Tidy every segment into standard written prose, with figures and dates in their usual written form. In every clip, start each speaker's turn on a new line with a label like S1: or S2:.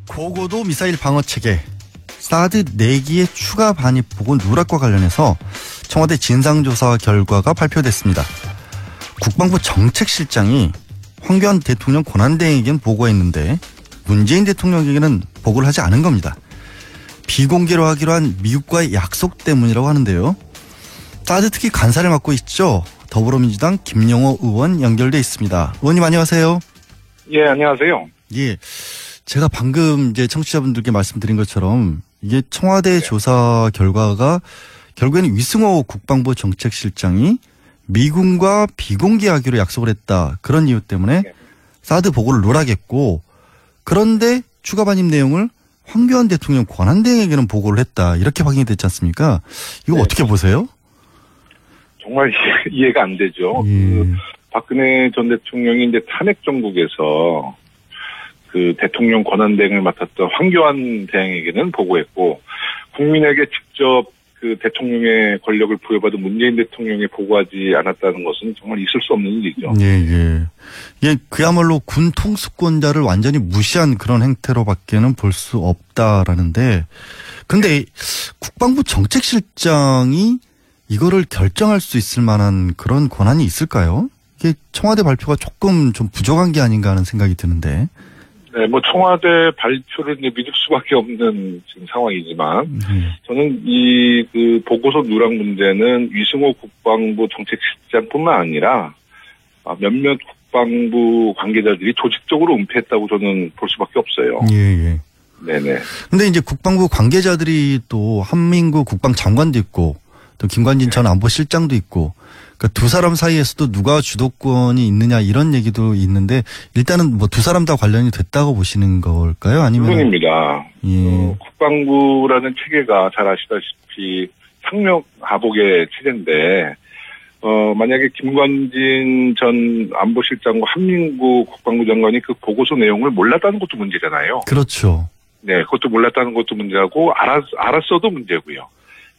S1: 고고도 미사일 방어 체계 사드 4기의 추가 반입 보고 누락과 관련해서 청와대 진상조사 결과가 발표됐습니다. 국방부 정책실장이 황교안 대통령 권한대행에게는 보고했는데 문재인 대통령에게는 보고를 하지 않은 겁니다. 비공개로 하기로 한 미국과의 약속 때문이라고 하는데요. 사드 특히 간사를 맡고 있죠. 더불어민주당 김영호 의원 연결돼 있습니다. 의원님 안녕하세요.
S2: 예, 안녕하세요.
S1: 예, 제가 방금 이제 청취자분들께 말씀드린 것처럼 이게 청와대 조사 결과가 결국에는 위승호 국방부 정책실장이 미군과 비공개하기로 약속을 했다. 그런 이유 때문에 사드 보고를 누락했고, 그런데 추가 반입 내용을 황교안 대통령 권한대행에게는 보고를 했다. 이렇게 확인이 됐지 않습니까? 이거 어떻게 보세요?
S2: 정말 이해가 안 되죠. 박근혜 전 대통령이 이제 탄핵 정국에서 그 대통령 권한대행을 맡았던 황교안 대행에게는 보고했고, 국민에게 직접 그 대통령의 권력을 부여받은 문재인 대통령에 보고하지 않았다는 것은 정말 있을 수 없는 일이죠.
S1: 예, 그야말로 군 통수권자를 완전히 무시한 그런 행태로밖에는 볼 수 없다라는데, 근데 국방부 정책실장이 이거를 결정할 수 있을 만한 그런 권한이 있을까요? 이게 청와대 발표가 조금 좀 부족한 게 아닌가 하는 생각이 드는데.
S2: 네, 뭐 청와대 발표를 이제 믿을 수밖에 없는 지금 상황이지만, 저는 이 그 보고서 누락 문제는 위승호 국방부 정책실장뿐만 아니라 몇몇 국방부 관계자들이 조직적으로 은폐했다고 저는 볼 수밖에 없어요.
S1: 예.
S2: 네네.
S1: 근데 이제 국방부 관계자들이 또 한민구 국방장관도 있고, 또 김관진 전 안보실장도 있고, 그러니까 두 사람 사이에서도 누가 주도권이 있느냐 이런 얘기도 있는데, 일단은 뭐 두 사람 다 관련이 됐다고 보시는 걸까요? 아니면?
S2: 물론입니다.
S1: 예.
S2: 국방부라는 체계가 잘 아시다시피 상명하복의 체제인데, 만약에 김관진 전 안보실장과 한민구 국방부 장관이 그 보고서 내용을 몰랐다는 것도 문제잖아요.
S1: 그렇죠.
S2: 네, 그것도 몰랐다는 것도 문제고, 알았어도 문제고요.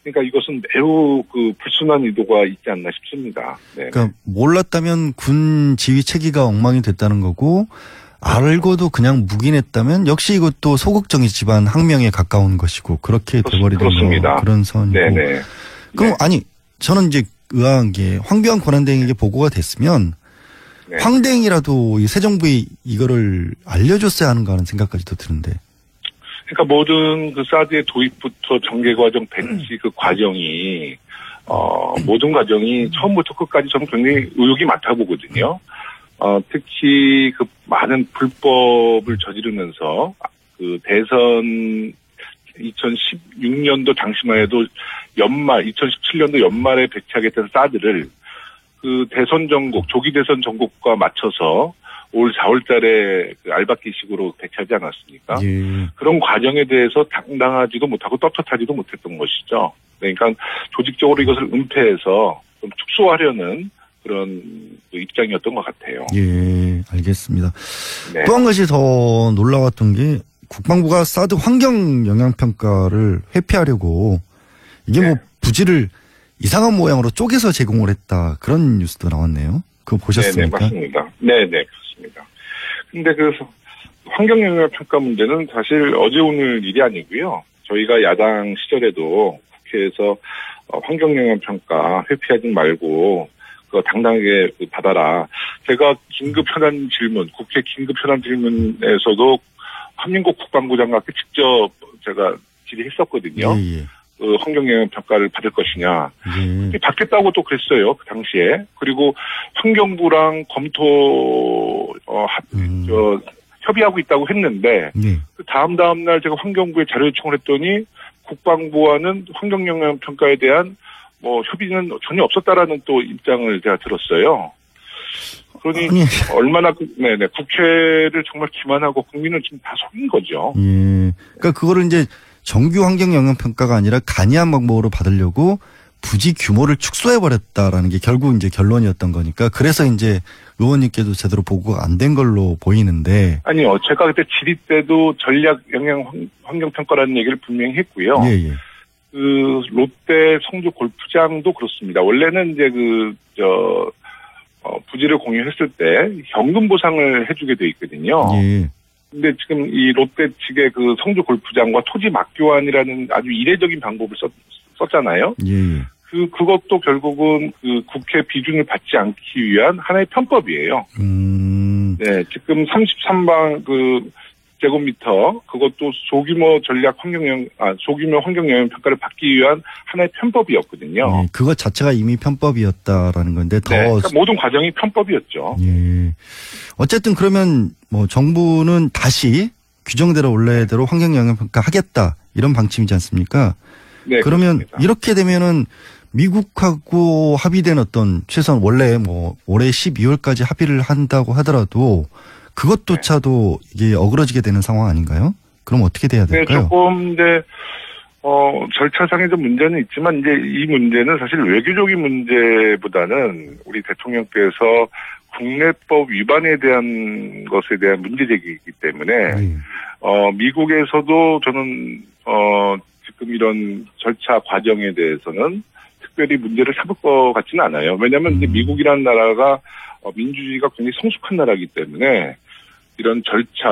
S2: 그러니까 이것은 매우 그 불순한 의도가 있지 않나 싶습니다. 네.
S1: 그러니까 몰랐다면 군 지휘 체계가 엉망이 됐다는 거고, 알고도 그냥 묵인했다면 역시 이것도 소극적인 집안 항명에 가까운 것이고, 그렇게 돼버리는 거, 그런 선이고.
S2: 네네.
S1: 그럼 아니, 저는 이제 의아한 게 황교안 권한대행에게 보고가 됐으면 황대행이라도 이 새 정부에 이거를 알려줬어야 하는가 하는 생각까지도 드는데.
S2: 그러니까 모든 그 사드의 도입부터 전개 과정, 배치 그 과정이 모든 과정이 처음부터 끝까지 저는 굉장히 의혹이 많다고 보거든요. 특히 그 많은 불법을 저지르면서 그 대선 2016년도 당시만 해도 2017년도 연말에 배치하겠다는 사드를 그 대선 전국, 조기 대선 전국과 맞춰서 올 4월 달에 그 알박기식으로 배치하지 않았습니까?
S1: 예.
S2: 그런 과정에 대해서 당당하지도 못하고 떳떳하지도 못했던 것이죠. 그러니까 조직적으로 이것을 은폐해서 좀 축소하려는 그런 그 입장이었던 것 같아요.
S1: 예, 알겠습니다.
S2: 네.
S1: 또 한 가지 더 놀라웠던 게 국방부가 사드 환경 영향평가를 회피하려고 이게 뭐 부지를 이상한 모양으로 쪼개서 제공을 했다. 그런 뉴스도 나왔네요. 그거 보셨습니까?
S2: 네, 맞습니다. 네, 그렇습니다. 근데 그 환경영향평가 문제는 사실 어제 오늘 일이 아니고요. 저희가 야당 시절에도 국회에서 환경영향평가 회피하지 말고 그거 당당하게 받아라. 제가 긴급현안 질문, 국회 긴급현안 질문에서도 한민국 국방부 장관께 직접 제가 질의했었거든요.
S1: 예.
S2: 그 환경영향평가를 받을 것이냐. 받겠다고 또 그랬어요. 그 당시에. 그리고 환경부랑 협의하고 있다고 했는데, 그 다음 날 제가 환경부에 자료 요청을 했더니 국방부와는 환경영향평가에 대한 뭐 협의는 전혀 없었다라는 또 입장을 제가 들었어요. 그러니 얼마나 국회를 정말 기만하고 국민을 지금 다 속인 거죠.
S1: 예. 그러니까 그거를 이제 정규 환경 영향 평가가 아니라 간이한 방법으로 받으려고 부지 규모를 축소해 버렸다라는 게 결국 이제 결론이었던 거니까, 그래서 이제 의원님께도 제대로 보고가 안 된 걸로 보이는데.
S2: 아니요, 제가 그때 질의 때도 전략 영향 환경 평가라는 얘기를 분명히 했고요.
S1: 예.
S2: 그 롯데 성주 골프장도 그렇습니다. 원래는 이제 부지를 공유했을 때 현금 보상을 해주게 돼 있거든요.
S1: 예.
S2: 근데 지금 이 롯데 측의 그 성주 골프장과 토지 맞교환이라는 아주 이례적인 방법을 썼잖아요.
S1: 예.
S2: 그것도 결국은 그 국회 비준을 받지 않기 위한 하나의 편법이에요. 네, 지금 33방 제곱미터 그것도 소규모 환경 영향 평가를 받기 위한 하나의 편법이었거든요.
S1: 네, 그것 자체가 이미 편법이었다라는 건데 더
S2: 그러니까 모든 과정이 편법이었죠.
S1: 예. 어쨌든 그러면 뭐 정부는 다시 규정대로 원래대로 환경 영향 평가 하겠다 이런 방침이지 않습니까?
S2: 네.
S1: 그러면
S2: 그렇습니다.
S1: 이렇게 되면은 미국하고 합의된 어떤 최소한 원래 뭐 올해 12월까지 합의를 한다고 하더라도 그것조차도 이게 어그러지게 되는 상황 아닌가요? 그럼 어떻게 돼야 될까요?
S2: 네, 조금 이제 절차상의 좀 문제는 있지만 이제 이 문제는 사실 외교적인 문제보다는 우리 대통령께서 국내법 위반에 대한 것에 대한 문제 제기이기 때문에 미국에서도 저는 지금 이런 절차 과정에 대해서는 특별히 문제를 삼을 것 같지는 않아요. 왜냐하면 이제 미국이라는 나라가 민주주의가 굉장히 성숙한 나라이기 때문에 이런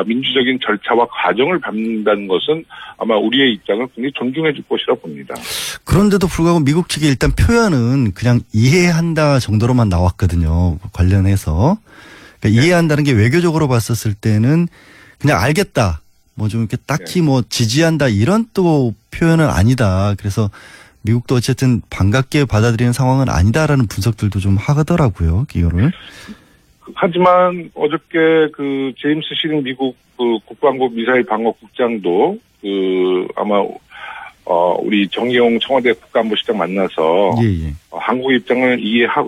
S2: 민주적인 절차와 과정을 밟는다는 것은 아마 우리의 입장을 굉장히 존중해 줄 것이라고 봅니다.
S1: 그런데도 불구하고 미국 측의 일단 표현은 그냥 이해한다 정도로만 나왔거든요. 관련해서. 그러니까 이해한다는 게 외교적으로 봤었을 때는 그냥 알겠다. 뭐 좀 이렇게 딱히 뭐 지지한다 이런 또 표현은 아니다. 그래서 미국도 어쨌든 반갑게 받아들이는 상황은 아니다라는 분석들도 좀 하더라고요. 이거를.
S2: 하지만 어저께 제임스 시링 미국 국방부 미사일 방어국장도 아마 우리 정의용 청와대 국가안보실장 만나서 한국의 입장을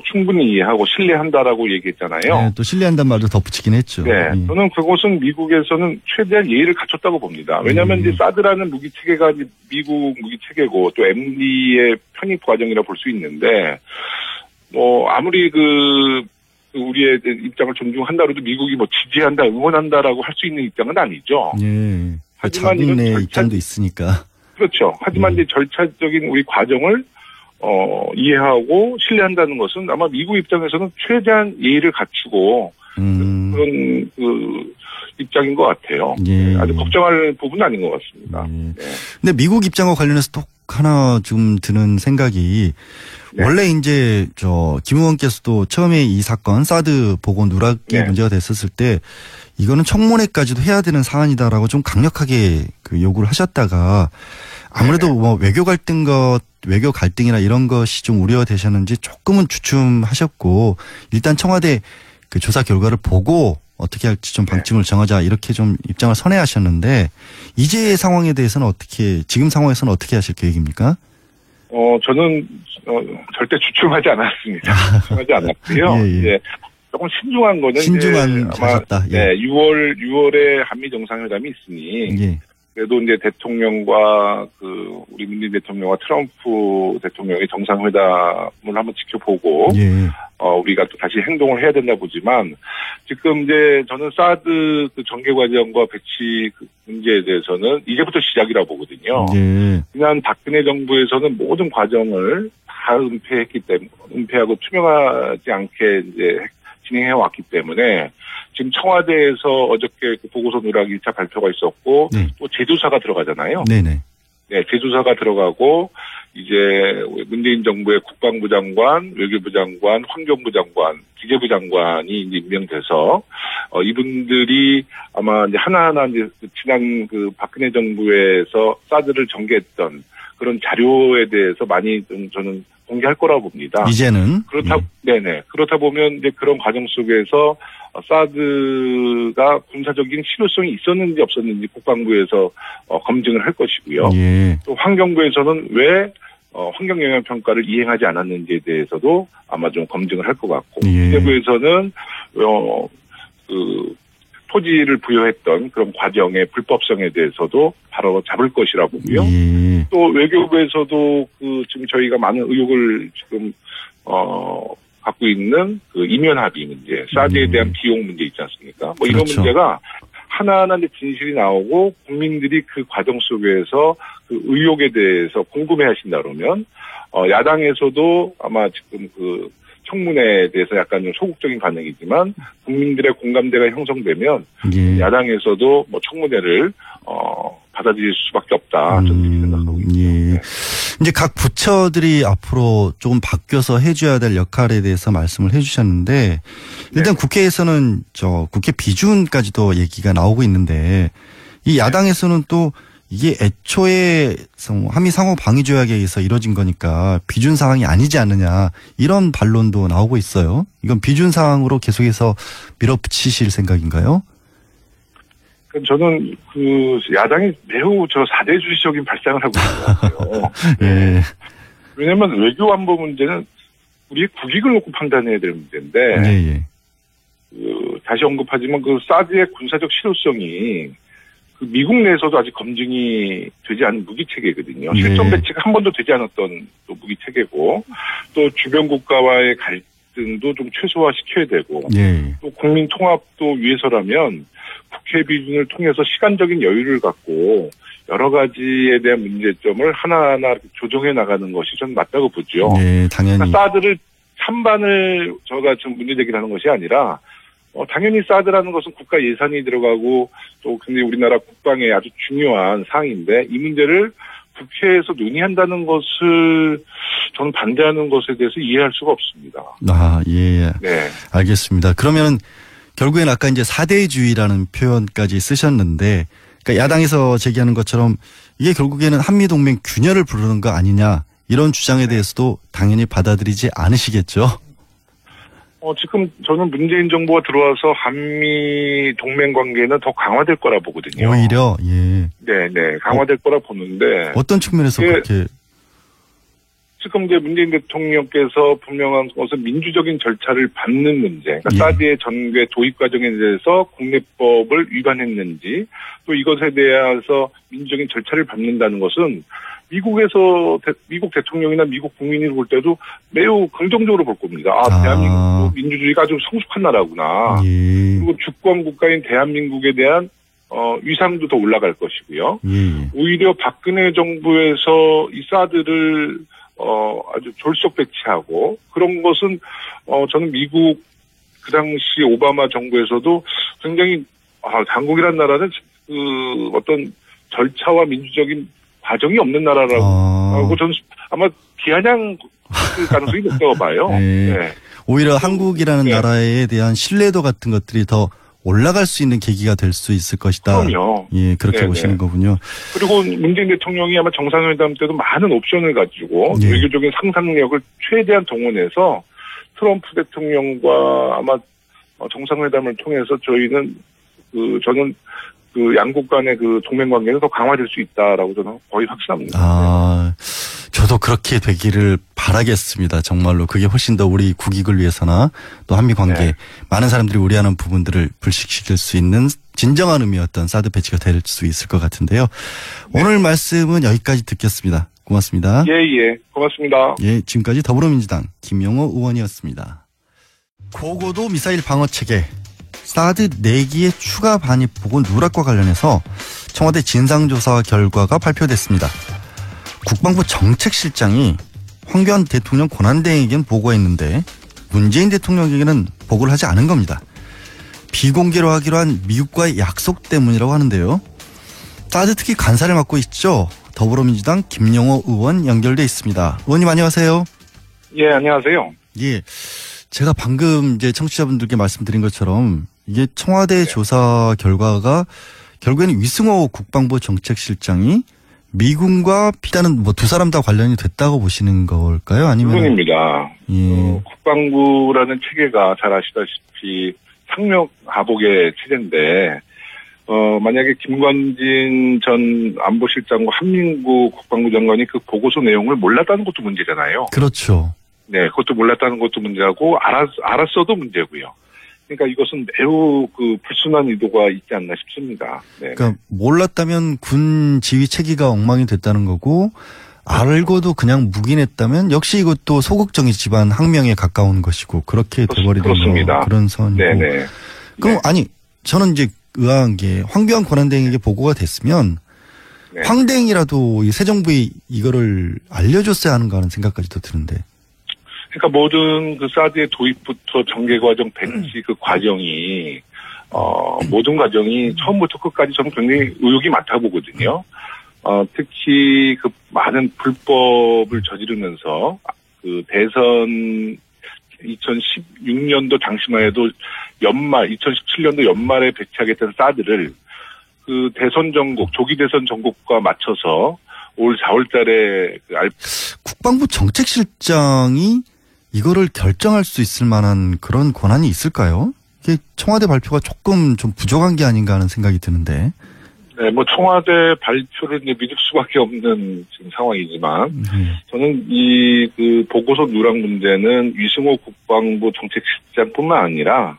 S2: 충분히 이해하고 신뢰한다라고 얘기했잖아요.
S1: 네, 또 신뢰한다는 말도 덧붙이긴 했죠.
S2: 네, 저는 그것은 미국에서는 최대한 예의를 갖췄다고 봅니다. 왜냐하면 이제 사드라는 무기 체계가 미국 무기 체계고 또 MD의 편입 과정이라 볼 수 있는데 아무리 우리의 입장을 존중한다 해도 미국이 뭐 지지한다, 응원한다라고 할 수 있는 입장은 아니죠.
S1: 예. 하지만 자국 내 입장도 있으니까.
S2: 그렇죠. 하지만 이제 절차적인 우리 과정을 이해하고 신뢰한다는 것은 아마 미국 입장에서는 최대한 예의를 갖추고 그런 입장인 것 같아요.
S1: 예.
S2: 아주 걱정할 부분은 아닌 것 같습니다.
S1: 예. 네. 근데 미국 입장과 관련해서 또 하나 좀 드는 생각이 원래 이제 김 의원께서도 처음에 이 사건 사드 보고 누락이 문제가 됐었을 때 이거는 청문회까지도 해야 되는 사안이다라고 좀 강력하게 요구를 하셨다가 아무래도 뭐 외교 갈등이나 이런 것이 좀 우려되셨는지 조금은 주춤하셨고 일단 청와대 조사 결과를 보고 어떻게 할지 좀 방침을 정하자 이렇게 좀 입장을 선회하셨는데 이제 상황에 대해서는 지금 상황에서는 어떻게 하실 계획입니까?
S2: 저는 절대 주춤하지 않았습니다. 주춤하지 않았고요. 예. 조금 신중한 거는
S1: 신중한 하셨다.
S2: 네, 6월에 한미 정상회담이 있으니 그래도 이제 대통령과 우리 문재인 대통령과 트럼프 대통령의 정상회담을 한번 지켜보고 우리가 또 다시 행동을 해야 된다 보지만 지금 이제 저는 사드 전개 과정과 배치 문제에 대해서는 이제부터 시작이라고 보거든요. 지난 박근혜 정부에서는 모든 과정을 다 은폐하고 투명하지 않게 이제 진행해 왔기 때문에 지금 청와대에서 어저께 보고서 누락 1차 발표가 있었고 또 제조사가 들어가잖아요. 네네. 네, 제조사가 들어가고 이제 문재인 정부의 국방부 장관, 외교부 장관, 환경부 장관, 기재부 장관이 이제 임명돼서 이분들이 아마 이제 하나하나 이제 지난 박근혜 정부에서 사드를 전개했던 그런 자료에 대해서 많이 좀 저는 공개할 거라고 봅니다.
S1: 이제는
S2: 그렇다 보면 이제 그런 과정 속에서 사드가 군사적인 실효성이 있었는지 없었는지 국방부에서 검증을 할 것이고요. 또 환경부에서는 왜 환경 영향 평가를 이행하지 않았는지에 대해서도 아마 좀 검증을 할 것 같고 기재부에서는 토지를 부여했던 그런 과정의 불법성에 대해서도 바로 잡을 것이라 보고요. 또 외교부에서도 지금 저희가 많은 의혹을 지금 갖고 있는 이면 합의 문제, 사드에 대한 비용 문제 있지 않습니까? 뭐 이런 문제가 하나하나 진실이 나오고 국민들이 그 과정 속에서 의혹에 대해서 궁금해하신다 그러면 야당에서도 아마 지금 청문회에 대해서 약간 좀 소극적인 반응이지만 국민들의 공감대가 형성되면
S1: 예.
S2: 야당에서도 뭐 청문회를 받아들일 수밖에 없다. 저는 이렇게 생각하고 있습니다.
S1: 예.
S2: 네.
S1: 이제 각 부처들이 앞으로 조금 바뀌어서 해줘야 될 역할에 대해서 말씀을 해주셨는데 일단
S2: 네.
S1: 국회에서는 국회 비준까지도 얘기가 나오고 있는데 이 야당에서는 또 이게 애초에 한미 상호 방위 조약에 의해서 이뤄진 거니까 비준 사항이 아니지 않느냐 이런 반론도 나오고 있어요. 이건 비준 사항으로 계속해서 밀어붙이실 생각인가요?
S2: 저는 야당이 매우 4대 주의적인 발상을 하고 있는 것 같아요.
S1: 예.
S2: 왜냐하면 외교 안보 문제는 우리의 국익을 놓고 판단해야 될 문제인데
S1: 예.
S2: 다시 언급하지만 사드의 군사적 실효성이 미국 내에서도 아직 검증이 되지 않은 무기 체계거든요.
S1: 네.
S2: 실전 배치가 한 번도 되지 않았던 또 무기 체계고 또 주변 국가와의 갈등도 좀 최소화시켜야 되고
S1: 예.
S2: 또 국민 통합도 위해서라면 국회 비준을 통해서 시간적인 여유를 갖고 여러 가지에 대한 문제점을 하나하나 조정해 나가는 것이 전 맞다고 보죠.
S1: 네, 당연히.
S2: 그러니까 사드를 찬반을 좀 문제제기하는 것이 아니라 당연히 사드라는 것은 국가 예산이 들어가고 또 굉장히 우리나라 국방에 아주 중요한 사항인데 이 문제를 국회에서 논의한다는 것을 저는 반대하는 것에 대해서 이해할 수가 없습니다.
S1: 아, 예.
S2: 네.
S1: 알겠습니다. 그러면은 결국엔 아까 이제 사대주의라는 표현까지 쓰셨는데 그러니까 야당에서 제기하는 것처럼 이게 결국에는 한미동맹 균열을 부르는 거 아니냐 이런 주장에 대해서도 당연히 받아들이지 않으시겠죠?
S2: 지금 저는 문재인 정부가 들어와서 한미 동맹 관계는 더 강화될 거라 보거든요.
S1: 오히려, 예.
S2: 네, 강화될 거라 보는데.
S1: 어떤 측면에서 그렇게?
S2: 지금 이제 문재인 대통령께서 분명한 것은 민주적인 절차를 밟는 문제. 그러니까
S1: 예.
S2: 사드의 전개 도입 과정에 대해서 국내법을 위반했는지 또 이것에 대해서 민주적인 절차를 밟는다는 것은 미국 대통령이나 미국 국민이 볼 때도 매우 긍정적으로 볼 겁니다. 대한민국도 민주주의가 아주 성숙한 나라구나.
S1: 예.
S2: 그리고 주권 국가인 대한민국에 대한 위상도 더 올라갈 것이고요.
S1: 예.
S2: 오히려 박근혜 정부에서 이 사드를 아주 졸속 배치하고 그런 것은 저는 미국 그 당시 오바마 정부에서도 굉장히 한국이라는 나라는 어떤 절차와 민주적인 과정이 없는 나라라고 하고 저는 아마 비아냥 가능성이 높다고 봐요.
S1: 네.
S2: 네.
S1: 오히려 한국이라는
S2: 네.
S1: 나라에 대한 신뢰도 같은 것들이 더 올라갈 수 있는 계기가 될 수 있을 것이다.
S2: 그럼요.
S1: 예, 그렇게
S2: 네네.
S1: 보시는 거군요.
S2: 그리고 문재인 대통령이 아마 정상회담 때도 많은 옵션을 가지고
S1: 네.
S2: 외교적인 상상력을 최대한 동원해서 트럼프 대통령과 아마 정상회담을 통해서 저는 양국 간의 동맹 관계는 더 강화될 수 있다라고 저는 거의 확신합니다.
S1: 저도 그렇게 되기를 바라겠습니다. 정말로 그게 훨씬 더 우리 국익을 위해서나 또 한미 관계 많은 사람들이 우려하는 부분들을 불식시킬 수 있는 진정한 의미였던 사드 배치가 될 수 있을 것 같은데요. 오늘 말씀은 여기까지 듣겠습니다. 고맙습니다.
S2: 예, 고맙습니다.
S1: 예, 지금까지 더불어민주당 김용호 의원이었습니다. 고고도 미사일 방어 체계 사드 4기의 추가 반입 보고 누락과 관련해서 청와대 진상조사 결과가 발표됐습니다. 국방부 정책실장이 황교안 대통령 권한대행에겐 보고했는데 문재인 대통령에게는 보고를 하지 않은 겁니다. 비공개로 하기로 한 미국과의 약속 때문이라고 하는데요. 사드 특히 간사를 맡고 있죠. 더불어민주당 김용호 의원 연결돼 있습니다. 의원님 안녕하세요.
S2: 예, 안녕하세요.
S1: 예, 제가 방금 이제 청취자분들께 말씀드린 것처럼 이게 청와대 조사 결과가 결국에는 위승호 국방부 정책실장이 미군과 일단은 두 사람 다 관련이 됐다고 보시는 걸까요? 아니면
S2: 물론입니다.
S1: 예.
S2: 국방부라는 체계가 잘 아시다시피 상명하복의 체제인데 만약에 김관진 전 안보실장과 한민구 국방부 장관이 그 보고서 내용을 몰랐다는 것도 문제잖아요.
S1: 그렇죠.
S2: 네, 그것도 몰랐다는 것도 문제하고 알았어도 문제고요. 그러니까 이것은 매우 불순한 의도가 있지 않나 싶습니다. 네.
S1: 그러니까 몰랐다면 군 지휘 체계가 엉망이 됐다는 거고 알고도 그냥 묵인했다면 역시 이것도 소극적인 집안 항명에 가까운 것이고 그렇게 돼버리는 거 그런 선이고.
S2: 네네.
S1: 그럼 아니 저는 이제 의아한 게 황교안 권한대행에게 보고가 됐으면 황대행이라도 이 새 정부에 이거를 알려줬어야 하는가 하는 생각까지도 드는데.
S2: 그러니까 모든 그 사드의 도입부터 전개 과정, 배치 그 과정이 모든 과정이 처음부터 끝까지 저는 굉장히 의혹이 많다고 보거든요. 특히 그 많은 불법을 저지르면서 그 대선 2016년도 당시만 해도 2017년도 연말에 배치하겠다는 사드를 그 대선 전국, 조기 대선 전국과 맞춰서 올 4월 달에
S1: 국방부 정책실장이 이거를 결정할 수 있을 만한 그런 권한이 있을까요? 이게 청와대 발표가 조금 좀 부족한 게 아닌가 하는 생각이 드는데.
S2: 네, 뭐 청와대 발표를 이제 믿을 수밖에 없는 지금 상황이지만 저는 이 그 보고서 누락 문제는 위승호 국방부 정책실장뿐만 아니라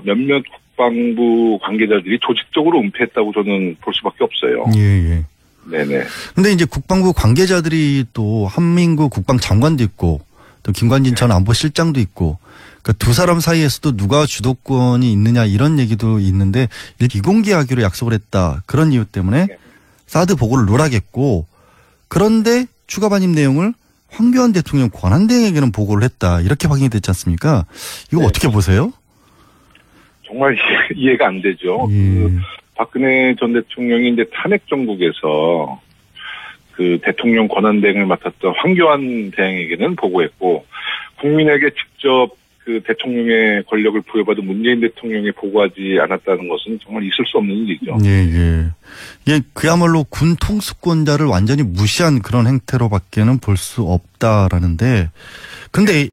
S2: 몇몇 국방부 관계자들이 조직적으로 은폐했다고 저는 볼 수밖에 없어요.
S1: 예.
S2: 네네.
S1: 근데 이제 국방부 관계자들이 또 한민구 국방장관도 있고 또 김관진 전 안보실장도 있고 그러니까 두 사람 사이에서도 누가 주도권이 있느냐 이런 얘기도 있는데 비공개하기로 약속을 했다. 그런 이유 때문에 사드 보고를 누락했고 그런데 추가 반입 내용을 황교안 대통령 권한대행에게는 보고를 했다. 이렇게 확인이 됐지 않습니까? 이거 어떻게 보세요?
S2: 정말 이해가 안 되죠.
S1: 예.
S2: 박근혜 전 대통령이 이제 탄핵 정국에서 그 대통령 권한대행을 맡았던 황교안 대행에게는 보고했고 국민에게 직접 그 대통령의 권력을 부여받은 문재인 대통령에 보고하지 않았다는 것은 정말 있을 수 없는 일이죠.
S1: 예. 이게 그야말로 군 통수권자를 완전히 무시한 그런 행태로밖에는 볼 수 없다라는데 근데